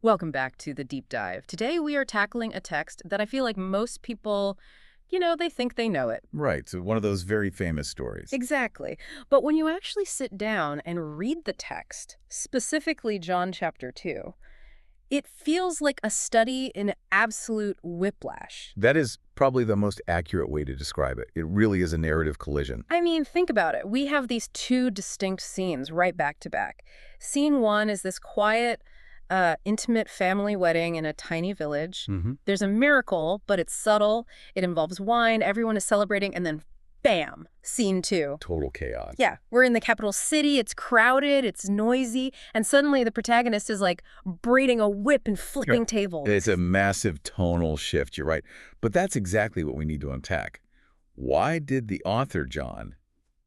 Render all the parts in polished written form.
Welcome back to the deep dive. Today we are tackling a text that I feel like most people, they think they know it. Right, so one of those very famous stories. Exactly. But when you actually sit down and read the text, specifically John chapter 2, it feels like a study in absolute whiplash. That is probably the most accurate way to describe it. It really is a narrative collision. I mean, think about it. We have these two distinct scenes right back to back. Scene one is this quiet, intimate family wedding in a tiny village. There's a miracle, but it's subtle. It involves wine. Everyone is celebrating. And then, bam, scene two. Total chaos. Yeah, we're in the capital city. It's crowded. It's noisy. And suddenly the protagonist is like braiding a whip and flipping tables. It's a massive tonal shift, you're right. But that's exactly what we need to unpack. Why did the author, John,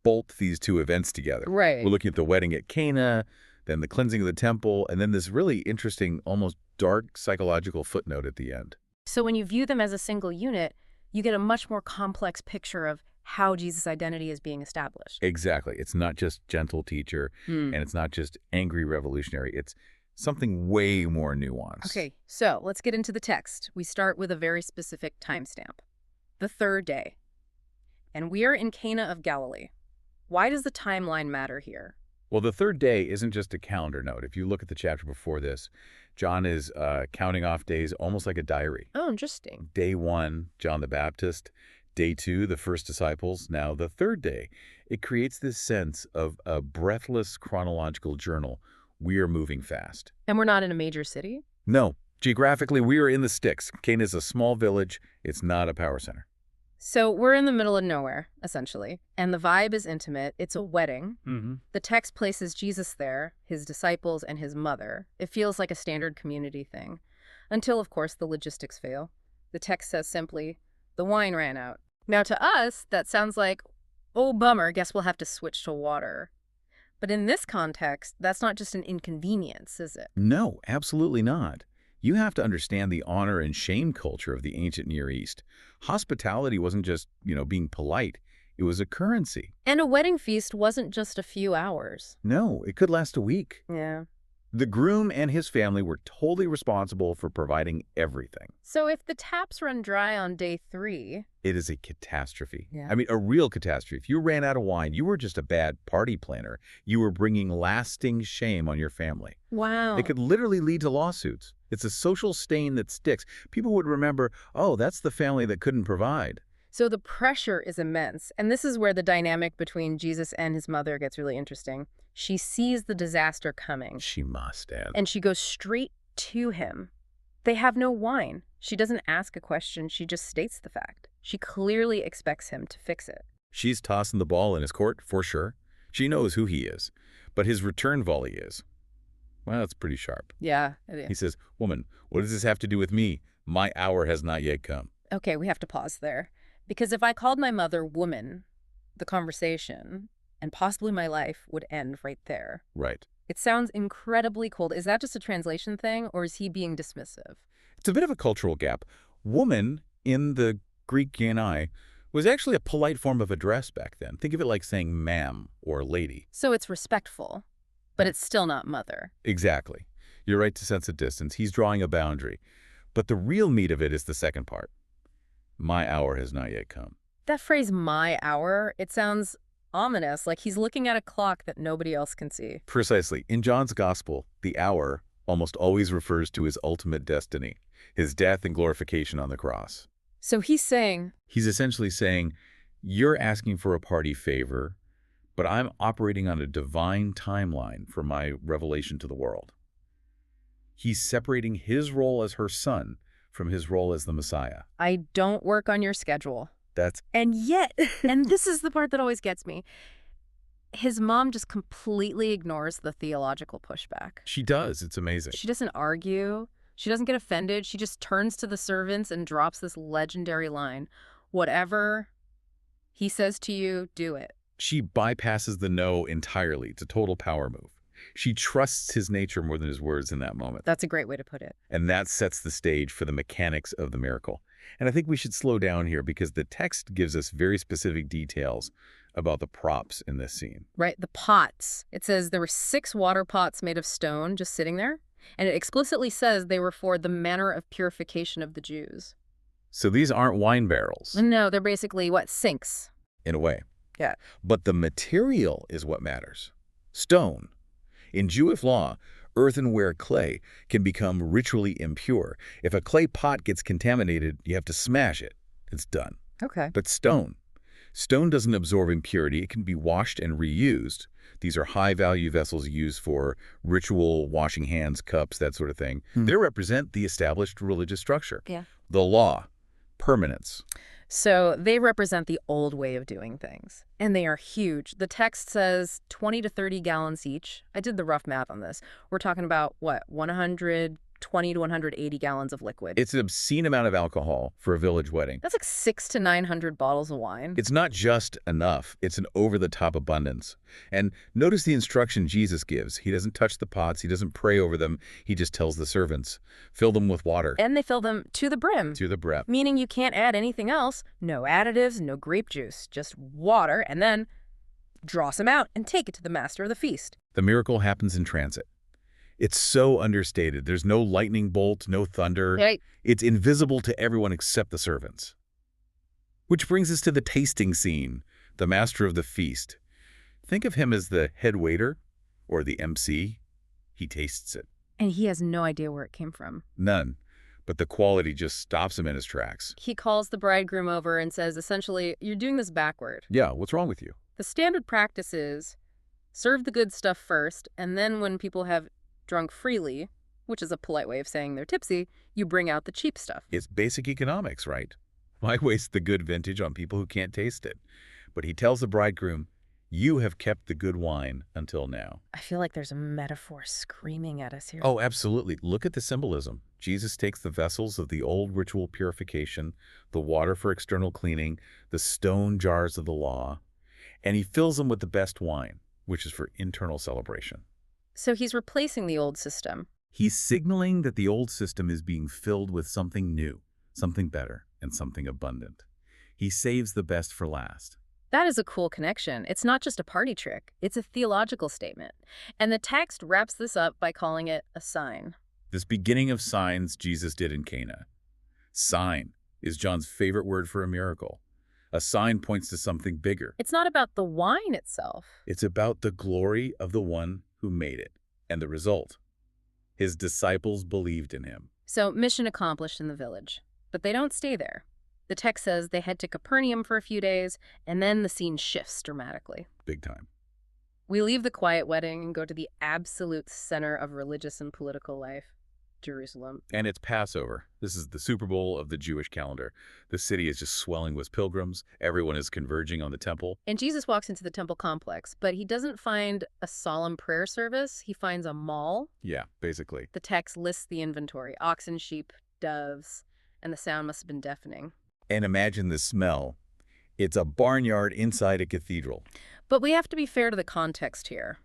bolt these two events together? Right. We're looking at the wedding at Cana, then the cleansing of the temple, and then this really interesting, almost dark psychological footnote at the end. So when you view them as a single unit, you get a much more complex picture of how Jesus' identity is being established. Exactly. It's not just gentle teacher, and it's not just angry revolutionary. It's something way more nuanced. Okay, so let's get into the text. We start with a very specific timestamp. The third day. And we are in Cana of Galilee. Why does the timeline matter here? Well, the third day isn't just a calendar note. If you look at the chapter before this, John is counting off days almost like a diary. Oh, interesting. Day 1, John the Baptist. Day 2, the first disciples. Now, the third day. It creates this sense of a breathless chronological journal. We are moving fast. And we're not in a major city? No. Geographically, we are in the sticks. Cana is a small village. It's not a power center. So we're in the middle of nowhere, essentially. And the vibe is intimate. It's a wedding. The text places Jesus there, his disciples, and his mother. It feels like a standard community thing. Until, of course, the logistics fail. The text says simply, the wine ran out. Now, to us, that sounds like, oh, bummer, guess we'll have to switch to water. But in this context, that's not just an inconvenience, is it? No, absolutely not. You have to understand the honor and shame culture of the ancient Near East. Hospitality wasn't just, being polite. It was a currency. And a wedding feast wasn't just a few hours. No, it could last a week. Yeah. The groom and his family were totally responsible for providing everything. So if the taps run dry on day 3... It is a catastrophe. Yeah. I mean, a real catastrophe. If you ran out of wine, you were just a bad party planner. You were bringing lasting shame on your family. Wow. It could literally lead to lawsuits. It's a social stain that sticks. People would remember, oh, that's the family that couldn't provide. So the pressure is immense. And this is where the dynamic between Jesus and his mother gets really interesting. She sees the disaster coming. She must, Anne. And she goes straight to him. They have no wine. She doesn't ask a question. She just states the fact. She clearly expects him to fix it. She's tossing the ball in his court, for sure. She knows who he is. But his return volley is, well, it's pretty sharp. Yeah. He says, woman, what does this have to do with me? My hour has not yet come. Okay, we have to pause there. Because if I called my mother woman, the conversation and possibly my life would end right there. Right. It sounds incredibly cold. Is that just a translation thing, or is he being dismissive? It's a bit of a cultural gap. Woman in the Greek Yanai was actually a polite form of address back then. Think of it like saying ma'am or lady. So it's respectful, but it's still not mother. Exactly. You're right to sense a distance. He's drawing a boundary. But the real meat of it is the second part. My hour has not yet come. That phrase, my hour, it sounds ominous, like he's looking at a clock that nobody else can see. Precisely. In John's Gospel, the hour almost always refers to his ultimate destiny, his death and glorification on the cross. So he's saying... He's essentially saying, you're asking for a party favor, but I'm operating on a divine timeline for my revelation to the world. He's separating his role as her son from his role as the Messiah. I don't work on your schedule. That's... And yet, and this is the part that always gets me, his mom just completely ignores the theological pushback. She does. It's amazing. She doesn't argue. She doesn't get offended. She just turns to the servants and drops this legendary line. Whatever he says to you, do it. She bypasses the no entirely. It's a total power move. She trusts his nature more than his words in that moment. That's a great way to put it. And that sets the stage for the mechanics of the miracle. And I think we should slow down here because the text gives us very specific details about the props in this scene. Right, the pots. It says there were 6 water pots made of stone just sitting there. And it explicitly says they were for the manner of purification of the Jews. So these aren't wine barrels. No, they're basically, what, sinks? In a way. Yeah. But the material is what matters. Stone. In Jewish law, earthenware clay can become ritually impure. If a clay pot gets contaminated, you have to smash it. It's done. Okay. But stone doesn't absorb impurity. It can be washed and reused. These are high-value vessels used for ritual, washing hands, cups, that sort of thing. They represent the established religious structure. Yeah. The law. Permanence. So they represent the old way of doing things, and they are huge. The text says 20 to 30 gallons each. I did the rough math on this. We're talking about, what, 120 to 180 gallons of liquid. It's an obscene amount of alcohol for a village wedding. That's like 600 to 900 bottles of wine. It's not just enough. It's an over-the-top abundance. And notice the instruction Jesus gives. He doesn't touch the pots. He doesn't pray over them. He just tells the servants, fill them with water. And they fill them to the brim. To the brim. Meaning you can't add anything else. No additives, no grape juice, just water, and then draw some out and take it to the master of the feast. The miracle happens in transit. It's so understated. There's no lightning bolt, no thunder. Right. It's invisible to everyone except the servants. Which brings us to the tasting scene, the master of the feast. Think of him as the head waiter or the MC. He tastes it. And he has no idea where it came from. None. But the quality just stops him in his tracks. He calls the bridegroom over and says, essentially, you're doing this backward. Yeah, what's wrong with you? The standard practice is serve the good stuff first, and then when people have drunk freely, which is a polite way of saying they're tipsy, you bring out the cheap stuff. It's basic economics, right? Why waste the good vintage on people who can't taste it? But he tells the bridegroom, you have kept the good wine until now. I feel like there's a metaphor screaming at us here. Oh, absolutely. Look at the symbolism. Jesus takes the vessels of the old ritual purification, the water for external cleaning, the stone jars of the law, and he fills them with the best wine, which is for internal celebration. So he's replacing the old system. He's signaling that the old system is being filled with something new, something better, and something abundant. He saves the best for last. That is a cool connection. It's not just a party trick. It's a theological statement. And the text wraps this up by calling it a sign. This beginning of signs Jesus did in Cana. Sign is John's favorite word for a miracle. A sign points to something bigger. It's not about the wine itself. It's about the glory of the one who made it, and the result. His disciples believed in him. So mission accomplished in the village. But they don't stay there. The text says they head to Capernaum for a few days, and then the scene shifts dramatically. Big time. We leave the quiet wedding and go to the absolute center of religious and political life, Jerusalem. And it's Passover. This is the Super Bowl of the Jewish calendar. The city is just swelling with pilgrims. Everyone is converging on the temple. And Jesus walks into the temple complex, but he doesn't find a solemn prayer service. He finds a mall. Yeah, basically. The text lists the inventory: oxen, sheep, doves, and the sound must have been deafening. And imagine the smell. It's a barnyard inside a cathedral. But we have to be fair to the context here.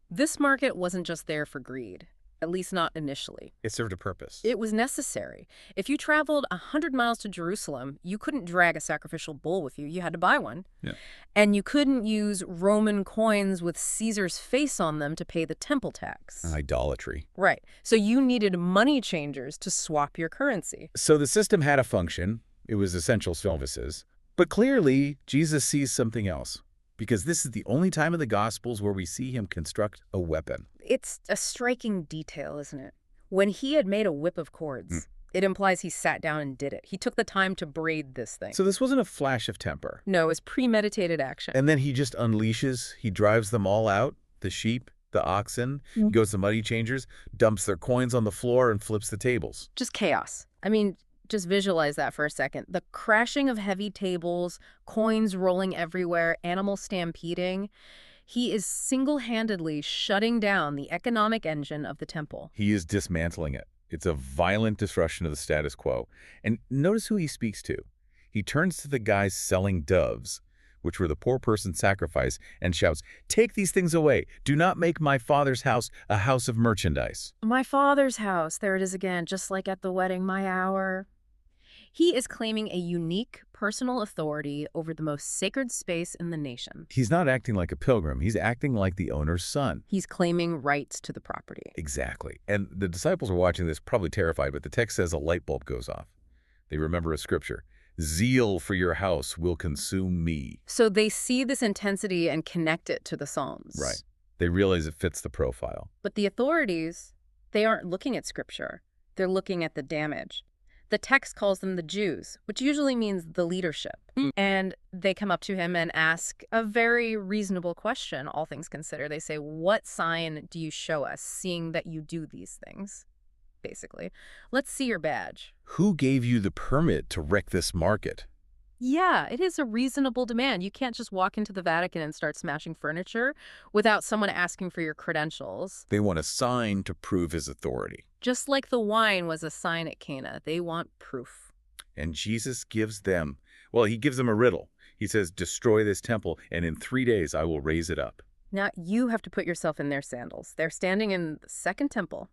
This market wasn't just there for greed. At least not initially. It served a purpose. It was necessary. If you traveled 100 miles to Jerusalem, you couldn't drag a sacrificial bull with you. You had to buy one. Yeah. And you couldn't use Roman coins with Caesar's face on them to pay the temple tax. Idolatry. Right. So you needed money changers to swap your currency. So the system had a function. It was essential services. But clearly, Jesus sees something else. Because this is the only time in the Gospels where we see him construct a weapon. It's a striking detail, isn't it? When he had made a whip of cords, it implies he sat down and did it. He took the time to braid this thing. So this wasn't a flash of temper. No, it was premeditated action. And then he just unleashes. He drives them all out, the sheep, the oxen, goes to money changers, dumps their coins on the floor, and flips the tables. Just chaos. I mean, just visualize that for a second. The crashing of heavy tables, coins rolling everywhere, animals stampeding. He is single-handedly shutting down the economic engine of the temple. He is dismantling it. It's a violent disruption of the status quo. And notice who he speaks to. He turns to the guys selling doves, which were the poor person's sacrifice, and shouts, "Take these things away. Do not make my father's house a house of merchandise." My father's house. There it is again, just like at the wedding, my hour. He is claiming a unique personal authority over the most sacred space in the nation. He's not acting like a pilgrim. He's acting like the owner's son. He's claiming rights to the property. Exactly. And the disciples are watching this probably terrified, but the text says a light bulb goes off. They remember a scripture. Zeal for your house will consume me. So they see this intensity and connect it to the Psalms. Right. They realize it fits the profile. But the authorities, they aren't looking at scripture. They're looking at the damage. The text calls them the Jews, which usually means the leadership. And they come up to him and ask a very reasonable question, all things considered. They say, what sign do you show us, seeing that you do these things? Basically, let's see your badge. Who gave you the permit to wreck this market? Yeah, it is a reasonable demand. You can't just walk into the Vatican and start smashing furniture without someone asking for your credentials. They want a sign to prove his authority. Just like the wine was a sign at Cana, they want proof. And Jesus gives them, well, he gives them a riddle. He says, destroy this temple, and in 3 days I will raise it up. Now you have to put yourself in their sandals. They're standing in the second temple.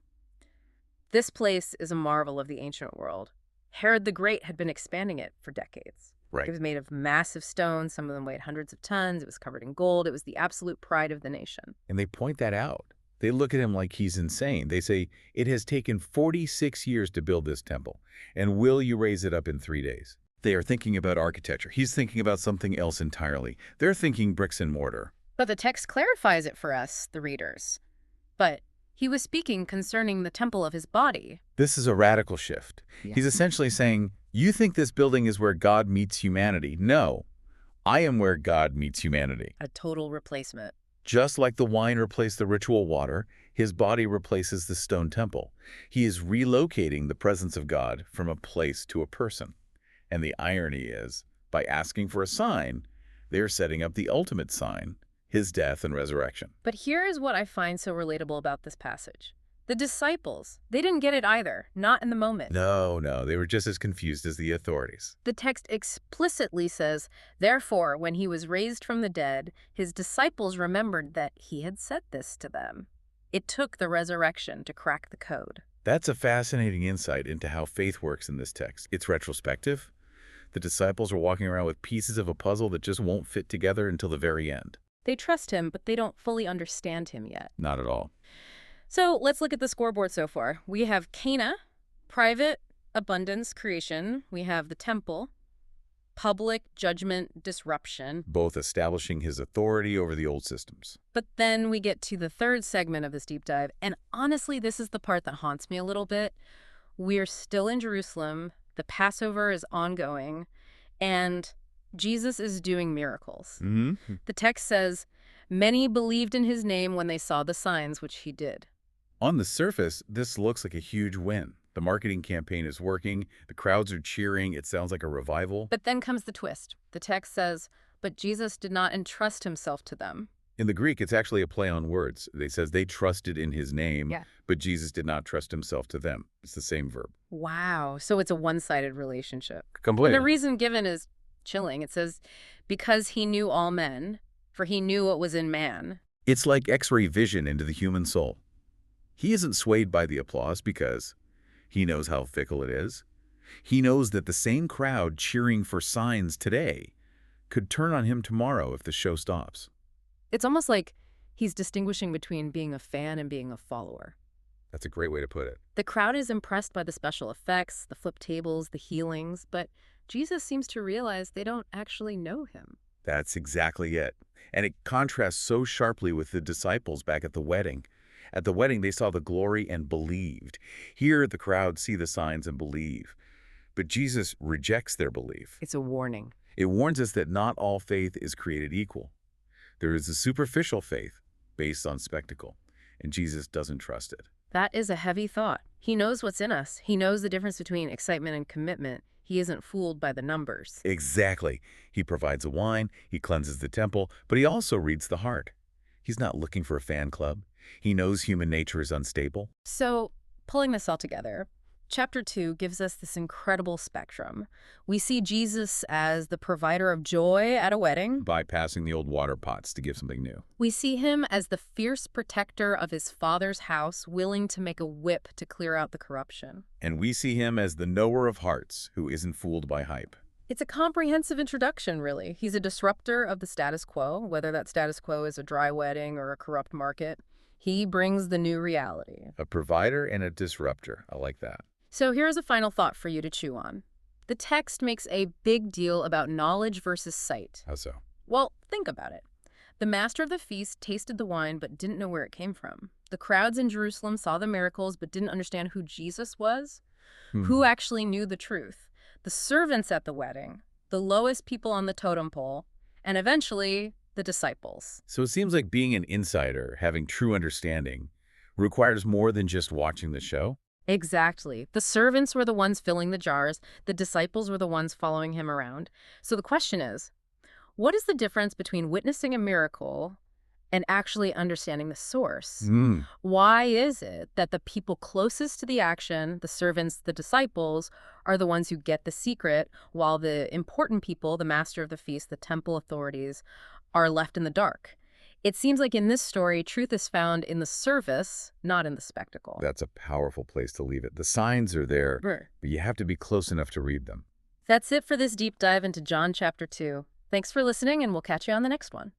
This place is a marvel of the ancient world. Herod the Great had been expanding it for decades. Right. It was made of massive stones. Some of them weighed hundreds of tons. It was covered in gold. It was the absolute pride of the nation. And they point that out. They look at him like he's insane. They say, it has taken 46 years to build this temple, and will you raise it up in 3 days? They are thinking about architecture. He's thinking about something else entirely. They're thinking bricks and mortar. But the text clarifies it for us, the readers. But he was speaking concerning the temple of his body. This is a radical shift. Yeah. He's essentially saying, you think this building is where God meets humanity. No, I am where God meets humanity. A total replacement. Just like the wine replaced the ritual water, his body replaces the stone temple. He is relocating the presence of God from a place to a person. And the irony is, by asking for a sign, they are setting up the ultimate sign, his death and resurrection. But here is what I find so relatable about this passage. The disciples, they didn't get it either, not in the moment. No, they were just as confused as the authorities. The text explicitly says, therefore, when he was raised from the dead, his disciples remembered that he had said this to them. It took the resurrection to crack the code. That's a fascinating insight into how faith works in this text. It's retrospective. The disciples are walking around with pieces of a puzzle that just won't fit together until the very end. They trust him, but they don't fully understand him yet. Not at all. So let's look at the scoreboard so far. We have Cana, private abundance creation. We have the temple, public judgment disruption. Both establishing his authority over the old systems. But then we get to the third segment of this deep dive. And honestly, this is the part that haunts me a little bit. We're still in Jerusalem. The Passover is ongoing. And Jesus is doing miracles. Mm-hmm. The text says, many believed in his name when they saw the signs, which he did. On the surface, this looks like a huge win. The marketing campaign is working. The crowds are cheering. It sounds like a revival. But then comes the twist. The text says, but Jesus did not entrust himself to them. In the Greek, it's actually a play on words. It says they trusted in his name, but Jesus did not trust himself to them. It's the same verb. Wow. So it's a one-sided relationship. Completely. And the reason given is chilling. It says, because he knew all men, for he knew what was in man. It's like X-ray vision into the human soul. He isn't swayed by the applause because he knows how fickle it is. He knows that the same crowd cheering for signs today could turn on him tomorrow if the show stops. It's almost like he's distinguishing between being a fan and being a follower. That's a great way to put it. The crowd is impressed by the special effects, the flip tables, the healings, but Jesus seems to realize they don't actually know him. That's exactly it. And it contrasts so sharply with the disciples back at the wedding. At the wedding, they saw the glory and believed. Here, the crowd see the signs and believe. But Jesus rejects their belief. It's a warning. It warns us that not all faith is created equal. There is a superficial faith based on spectacle, and Jesus doesn't trust it. That is a heavy thought. He knows what's in us. He knows the difference between excitement and commitment. He isn't fooled by the numbers. Exactly. He provides the wine, he cleanses the temple, but he also reads the heart. He's not looking for a fan club. He knows human nature is unstable. So, pulling this all together, Chapter 2 gives us this incredible spectrum. We see Jesus as the provider of joy at a wedding. Bypassing the old water pots to give something new. We see him as the fierce protector of his Father's house, willing to make a whip to clear out the corruption. And we see him as the knower of hearts, who isn't fooled by hype. It's a comprehensive introduction, really. He's a disruptor of the status quo, whether that status quo is a dry wedding or a corrupt market. He brings the new reality. A provider and a disruptor. I like that. So here's a final thought for you to chew on. The text makes a big deal about knowledge versus sight. How so? Well, think about it. The master of the feast tasted the wine but didn't know where it came from. The crowds in Jerusalem saw the miracles but didn't understand who Jesus was. Who actually knew the truth? The servants at the wedding, the lowest people on the totem pole, and eventually the disciples. So it seems like being an insider, having true understanding, requires more than just watching the show? Exactly. The servants were the ones filling the jars. The disciples were the ones following him around. So the question is, what is the difference between witnessing a miracle and actually understanding the source? Why is it that the people closest to the action, the servants, the disciples, are the ones who get the secret, while the important people, the master of the feast, the temple authorities, are left in the dark? It seems like in this story, truth is found in the service, not in the spectacle. That's a powerful place to leave it. The signs are there, but you have to be close enough to read them. That's it for this deep dive into John chapter 2. Thanks for listening, and we'll catch you on the next one.